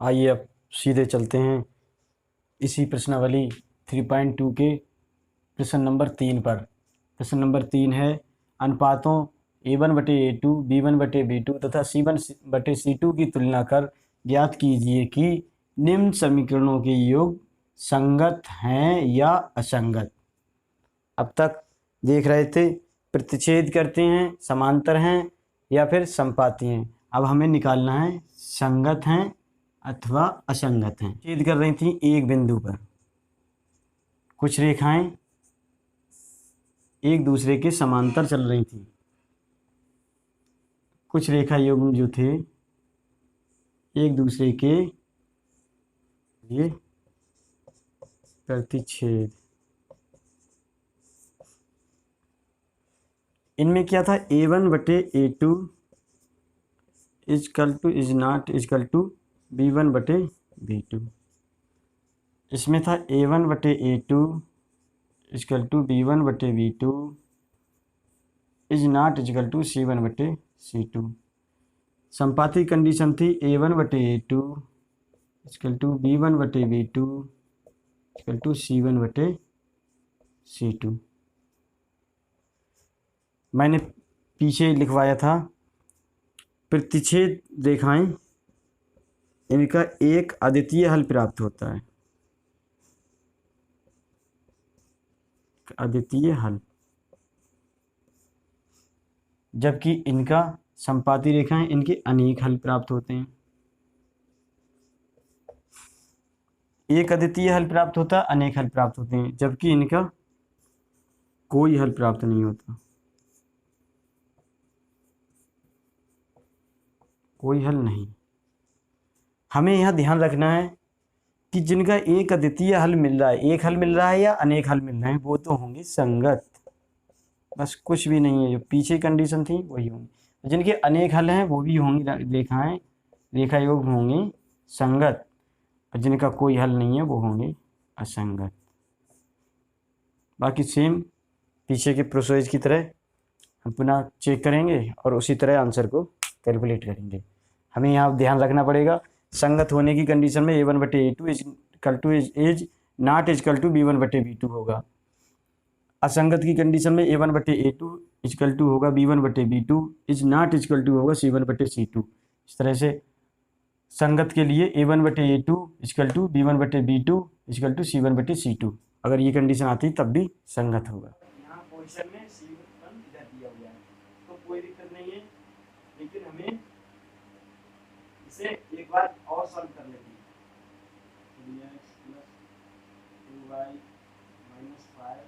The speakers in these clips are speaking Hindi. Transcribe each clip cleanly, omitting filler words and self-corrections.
आइए अब सीधे चलते हैं इसी प्रश्नावली 3.2 के प्रश्न नंबर 3 पर। प्रश्न नंबर 3 है, अनुपातों A1/A2, B1/B2 तथा C1/C2 की तुलना कर ज्ञात कीजिए कि निम्न समीकरणों के योग संगत हैं या असंगत। अब तक देख रहे थे प्रतिच्छेद करते हैं, समांतर हैं या फिर संपाती हैं। अब हमें निकालना है संगत हैं अथवा असंगत हैं। छेद कर रही थी एक बिंदु पर, कुछ रेखाएं एक दूसरे के समांतर चल रही थी, कुछ रेखा युग्म जो थे एक दूसरे के ये प्रतिच्छेद। इनमें क्या था, A1/A2 is not equal to B1/B2। इसमें था A1/A2 equal to B1/B2 is not equal to C1/C2। संपाती कंडीशन थी A1/A2 equal to B1/B2 is equal to C1/C2। मैंने पीछे लिखवाया था प्रतिच्छेद रेखाएं, इनका एक अद्वितीय हल प्राप्त होता है, अद्वितीय हल, जबकि इनका संपाती रेखाएं इनके अनेक हल प्राप्त होते हैं। एक अद्वितीय हल प्राप्त होता है, अनेक हल प्राप्त होते हैं, जबकि इनका कोई हल प्राप्त नहीं होता, कोई हल नहीं। हमें यह ध्यान रखना है कि जिनका एक अद्वितीय हल मिल रहा है, एक हल मिल रहा है या अनेक हल मिल रहे हैं, वो तो होंगे संगत, बस कुछ भी नहीं है। जो पीछे कंडीशन थी वही होंगी। जिनके अनेक हल हैं वो भी होंगी रेखाएं, रेखा योग होंगे संगत, और जिनका कोई हल नहीं है वो होंगे असंगत। बाकी सेम पीछे के प्रोसेस की तरह हम पुनः चेक करेंगे और उसी तरह आंसर को कैलकुलेट करेंगे। हमें यहाँ ध्यान रखना पड़ेगा, संगत होने की कंडीशन में A1/A2 is not equal to B1/B2 होगा। असंगत की कंडीशन में A1/A2 इजकल टू होगा B1/B2 is not equal to होगा C1/C2। इस तरह से संगत के लिए A1/A2 equal to B1/B2 is equal to C1/C2, अगर ये कंडीशन आती तब भी संगत होगा। यहाँ पोजीशन में C1 इधर दिया हुआ है तो कोई दिक्कत नहीं है, लेकिन हमें इसे एक बार और सॉल्व कर लेते हैं। 3x + 2y - 5 = 0,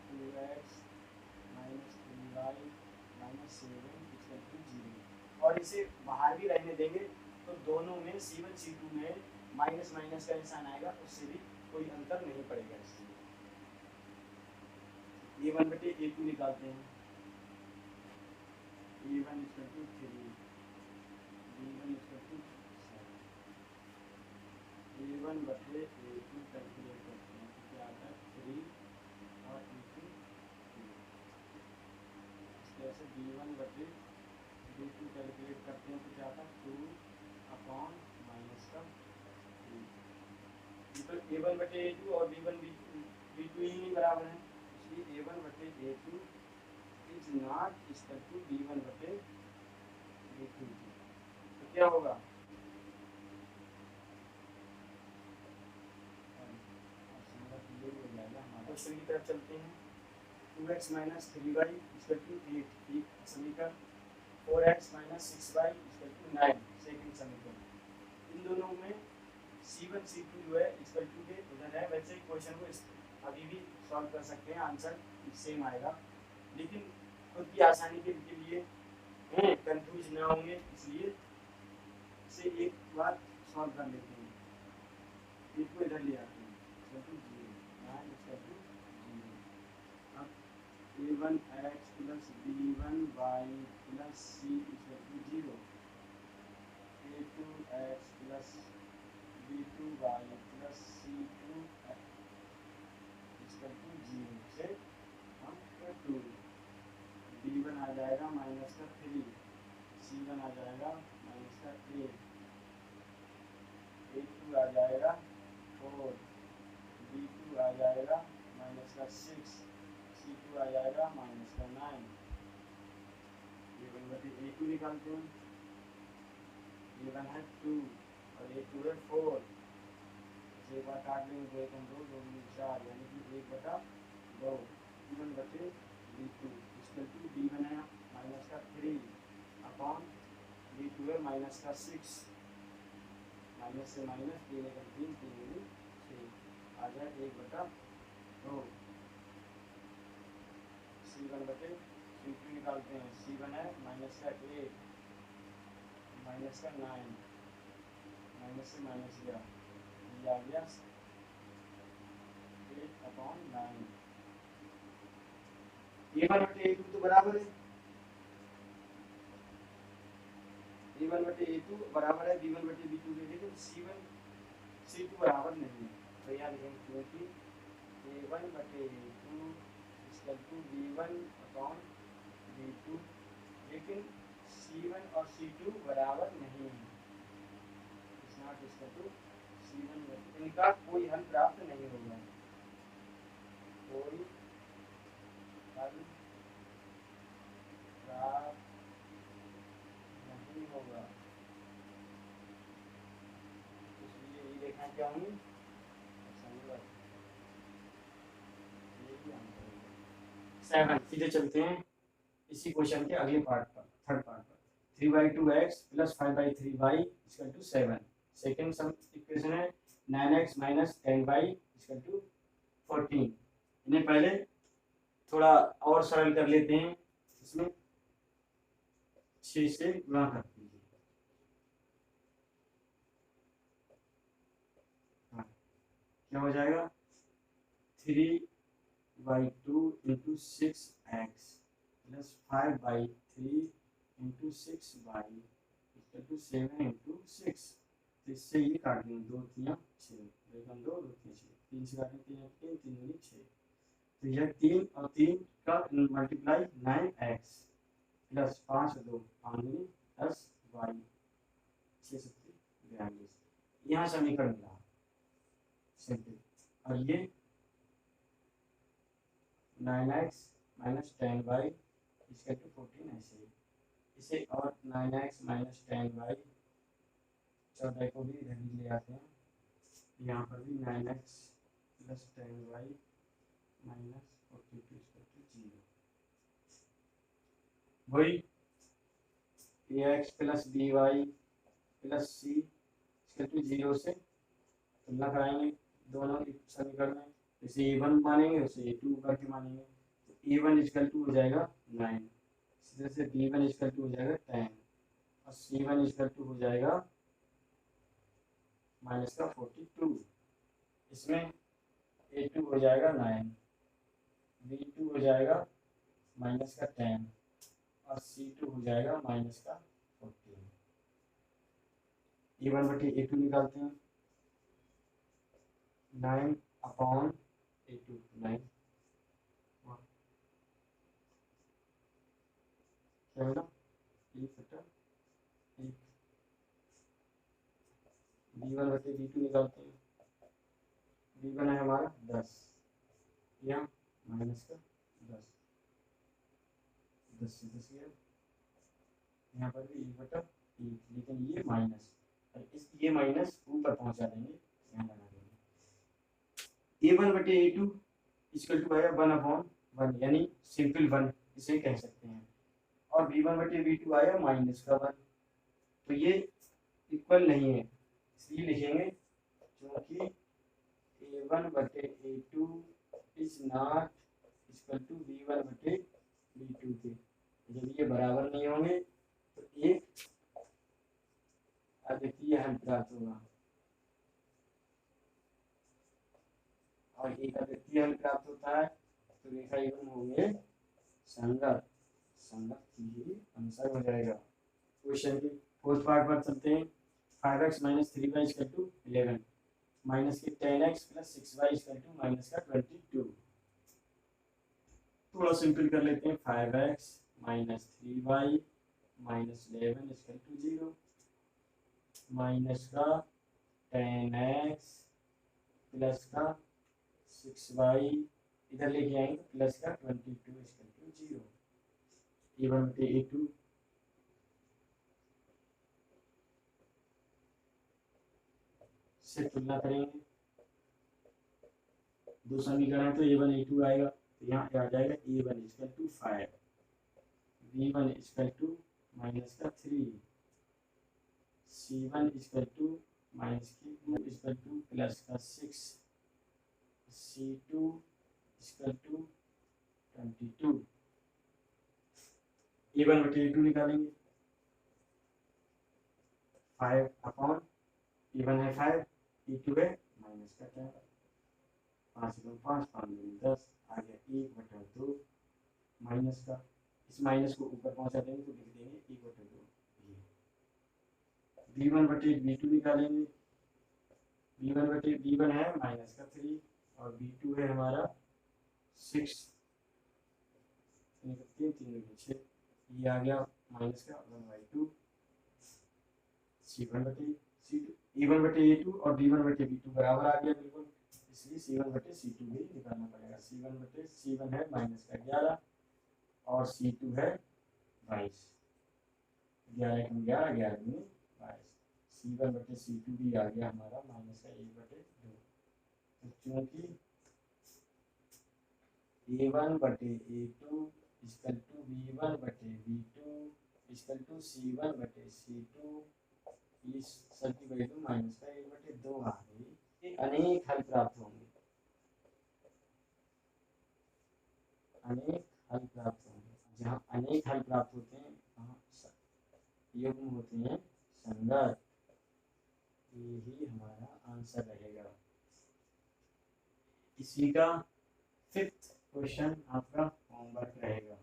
2x - 3y - 7 = 0। और इसे बाहर भी रहने देंगे तो दोनों में C1 C2 में माइनस माइनस का निशान आएगा, उससे भी कोई अंतर नहीं पड़ेगा। इससे A1/A2 निकालते हैं। A1 = 3, B1 = 7, A1/A2 कैलकुलेट करते हैं तो क्या आता है 3 और इंटू 2। इस तरह से B1/B2 कैलकुलेट करते हैं तो क्या आता है 2/-3। तो A1/A2 और B1/B2 ही नहीं बराबर हैं, इसलिए A1/A2 is not equal to B1/B2। तो क्या होगा, क्वेश्चन की तरफ चलते हैं। 2x - 3y = 8 एक समीकरण, 4x - 6y = 9 सेकंड समीकरण। इन दोनों में C1 C2 जो है इक्वल टू के उधर है। वैसे क्वेश्चन को अभी भी सॉल्व कर सकते हैं, आंसर सेम आएगा, लेकिन खुद की आसानी के लिए कंफ्यूज ना होंगे, इसलिए इसे एक बार सॉल्व कर लेते हैं। इसको इधर ले आते हैं, A1x + B1y + C = 0, A2x + B2y + C2x = 0 से हम 2, B1 आ जाएगा -3, C1 आ जाएगा जाएगा माइनस का 8, A2 आ जाएगा 4, B2 आ जाएगा माइनस का 6, C2 आ जाएगा माइनस का 9। A1/A2 निकालते हैं, A1 है 2 और A2 है 4, इसे एक बार काट लेंगे, 2 एकम 2, 2 दूनी 4, यानी कि 1/2। B1/B2 इसके टू B1 है माइनस का 3 अपॉन B2 है माइनस का 6, माइनस से माइनस 3 एकम 3, 3 दूनी 6, आ जाए 1/2। C1/C2 निकालते हैं, C1 है माइनस का 8 माइनस का 9, माइनस से माइनस गया, ये आ गया 8/9। A1/A2 तो बराबर है, A1/A2 बराबर है B1/B2 के, लेकिन C2 बराबर नहीं है, तो यहाँ लिखेंगे क्योंकि A1/A2 B1/B2, लेकिन C1 और C2 बराबर नहीं है, C1, इनका कोई हल प्राप्त नहीं होगा, कोई हल प्राप्त नहीं होगा, इसलिए ये देखना चाहूँगी 7। सीधे चलते हैं इसी क्वेश्चन के अगले पार्ट पर, थर्ड पार्ट पर। 3/2x plus 5/3y equal to 7। Second sum equation है 9x minus 10y equal to 14। इन्हें पहले थोड़ा और सरल कर लेते हैं, इसमें 6 से गुणा कर दीजिए। हाँ, क्या हो जाएगा 3/2 into 6x plus 5/3 into 6y equal to 7 into 6। तो इससे ये काट देंगे, 2 3 6, 2 2 2 3 6, 3 से काटें 3 3 3 दूनी 6, तो यह 3 और 3 का मल्टीप्लाई 9x प्लस 5 2 5 दूनी 10y 6 7 42। यहाँ समीकरण मिला सिंपल, और ये 9x माइनस 10y इसका टू 14 ऐसे ही, इसे और 9x माइनस 10y 14 को भी इधर ही ले आते हैं, यहाँ पर भी 9x प्लस 10y माइनस 42 इसका टू 0, वही ax plus by plus c इसका टू 0 से तुलना कराएंगे दोनों समीकरण में, इसे a1 मानेंगे उसे a2 करके मानेंगे, तो a1 इक्वल टू हो जाएगा 9, इसी तरह से b1 इक्वल टू हो जाएगा 10 और c1 इक्वल टू हो जाएगा माइनस का 42। इसमें a2 हो जाएगा 9, b2 हो जाएगा माइनस का 10 और c2 हो जाएगा माइनस का 14। a1/a2 निकालते हैं, 9 अपॉन a2 9, क्या होगा 1/1। b1/b2 निकालते हैं, b1 है हमारा 10, यहाँ माइनस का 10, 10 से 10 गया, यहाँ पर भी 1/1, लेकिन ये माइनस, ये माइनस ऊपर पहुंचा देंगे, यहाँ लगा देंगे। a1/a2 इक्वल टू आया 1/1, यानी सिंपल 1 इसे कह सकते हैं, और b1/b2 आया माइनस का 1, तो ये इक्वल नहीं है, इसलिए लिखेंगे क्योंकि a1/a2 is not equal to b1/b2 के, जब ये बराबर नहीं होंगे तो एक अद्वितीय हल प्राप्त होगा, और एक अद्वितीय हल प्राप्त होता है तो रेखा एवं होंगे संगत, संगत ही आंसर हो जाएगा। क्वेश्चन के फोर्थ पार्ट पर चलते हैं। 5x minus 3y equal to 11 minus के 10x plus 6y equal to minus का 22। थोड़ा सिंपल कर लेते हैं, 5x minus 3y minus 11 equal to 0, minus का 10x प्लस का 6y इधर लेके आएंगे तो प्लस का 22 इक्वल टू 0, A1 बटे A2 से तुलना करेंगे, दो समीकरण तो A1 A2 आएगा, तो यहाँ आ जाएगा A1 equal to 5, B1 equal to minus का 3, C1 इक्वल टू माइनस की 2 इक्वल टू प्लस का 6, C2 इक्वल टू 22, A1 बटे A2 निकालेंगे, 5 अपॉन A1 है 5, A2 है माइनस का क्या, 5 2 5 5 2 10, आ गया 1/2 माइनस का, इस माइनस को ऊपर पहुंचा देंगे तो लिख देंगे 1/2, B1 बटे B2 निकालेंगे, B1 बटे B1 है माइनस का 3 और B2 है हमारा 6, 3 3 6, ये आ गया माइनस का 1/2, C1 बटे C2, A1 बटे A2 और B1 बटे B2 बराबर आ गया बिल्कुल, इसलिए C1 बटे C2 भी निकालना पड़ेगा, C1 बटे C1 है माइनस का 11 और C2 है 22, 11 कम 11 11 दूनी 22, C1 बटे C2 भी आ गया हमारा माइनस का 1/2, तो चूंकि A1 बटे A2 इक्वल टू B1 बटे B2 इक्वल टू C1 बटे C2, इस सब की वैल्यू माइनस का 1/2 आ गई, ये अनेक हल प्राप्त होंगे, अनेक हल प्राप्त होंगे, जहाँ अनेक हल प्राप्त होते हैं वहाँ युग्म होते हैं संगत, यही हमारा आंसर रहेगा। इसी का 5th क्वेश्चन आपका होमवर्क रहेगा।